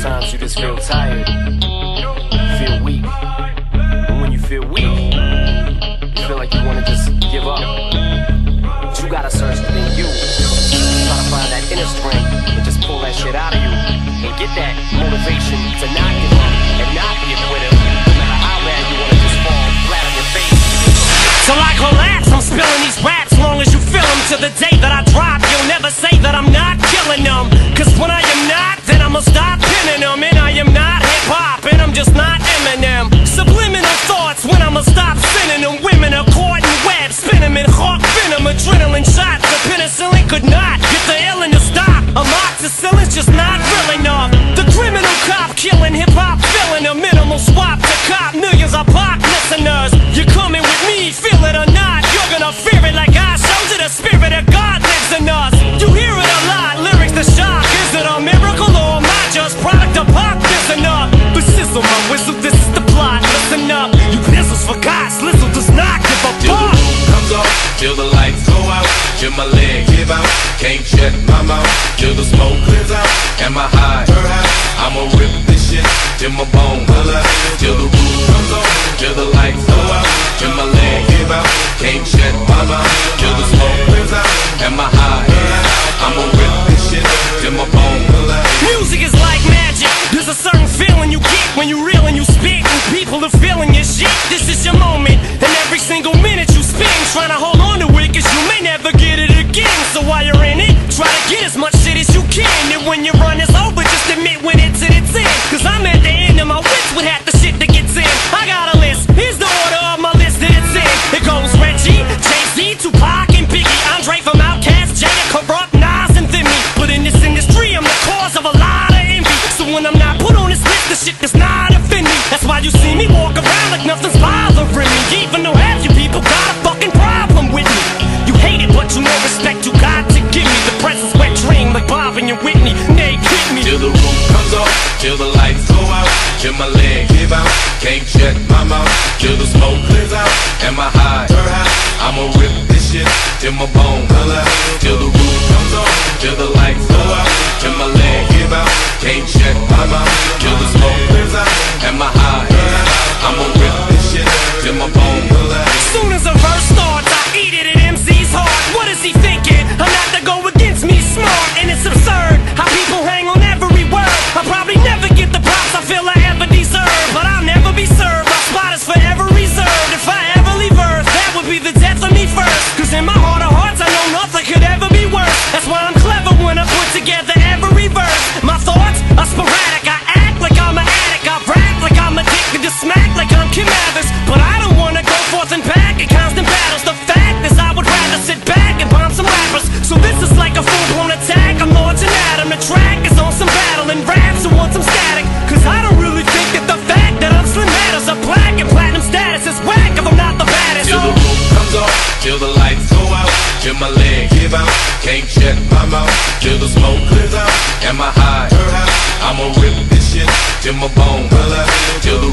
Sometimes you just feel tired, feel weak. And when you feel weak, you feel like you wanna just give up. But you gotta search within you. Try to find that inner strength and just pull that shit out of you. And get that motivation to not give up and not give with it. No matter how bad you wanna just fall flat on your face. Till I collapse, I'm spilling these raps long as you feel them. To the day that I drop, you'll never say that I'm not killing them. Cause when I am not, then I'ma stop pinning them. And I am not hip-hop, and I'm just not Eminem. Subliminal thoughts when I'ma stop sending them. Women are caught in webs, spin them in hawk venom. Adrenaline shots, the penicillin could not get the illin to stop. Amoxicillin's just not real enough. The criminal cop killing hip-hop, filling a minimal swap to cop. Millions of pop listeners, you're coming with me, feel it or not. You're gonna fear it like I showed you. The spirit of God lives in us. You hear it a lot, lyrics to shock. Is it a miracle or am I just product of pop? Listen up, but sizzle my whistle, this is the plot. Listen up, you nizzles forgot, Slizzle does not give a till fuck. the roof comes off, till the lights go out, till my leg give out, can't shut my mouth, till the smoke clears out, and my high, I'ma rip this shit till my bone holler, till the roof comes off, till the lights go out, till my leg give out, can't shut my mouth, till the smoke clears out, and my high, I'ma rip this shit till my bone holler. Music is like magic. There's a certain feeling you get when you reel and you spit, and people are feeling your shit. This is your moment, and every single minute you spend trying to hold on to it, cause you may never get it again. So while you're in it, try to get as much shit as you can. And when your run is over, just admit when it's in its end. Cause I'm at the end of my wits with half the shit that gets in. I got a list, here's the order of my list that it's in. It goes Reggie, Jay-Z, Tupac, and Biggie, Andre from Outkast, Jada, Corrupt, Nas, and Thimmy. But in this industry, I'm the cause of a lot of envy. So when I'm not put on this list, the shit does not offend me. That's why you see me walk around like nothing's bothering me. Even though half you people got a fucking problem with me. You hate it, but you know respect you got to give me. The presence wet dream like Bob and your Whitney. Nay, hit me. Till the roof comes off, till the lights go out, till my leg give out, can't shut my mouth, till the smoke clears out, and my high, I'ma rip this shit till my bone holler, till the roof comes off, till the lights go out, till my leg give out, can't shut my mouth, till the smoke clears out, and my high, I'ma rip this shit till my bone holler. Soon as a verse starts, I eat it at MC's heart. What is he thinking? I'm not to go against me, smart, and it's absurd how people hang on every word. I'll probably never get the props I feel I ever deserve, but I'll never be served. My spot is forever reserved. If I ever leave Earth, that would be the death of me first. Cause in my heart of hearts, I know nothing could ever be worse. That's why I'm clever when I put together every verse. My thoughts are sporadic. I act like I'm an addict. I rap like I'm addicted to smack like I'm Kim Mathers. But I don't wanna go forth and back in constant battles. The fact is I would rather sit back and bomb some rappers. So this is like a full-blown attack. I'm launching at 'em. The track is on some battle and raps who want some static. Cause I don't really think that the fact that I'm Slim matters. A black and platinum status is whack if I'm not the baddest. Till the roof comes off, till the lights go out, till my leg give out, can't shut my mouth, till the smoke clears out, and my high, I'ma rip this shit till my bone holler, till the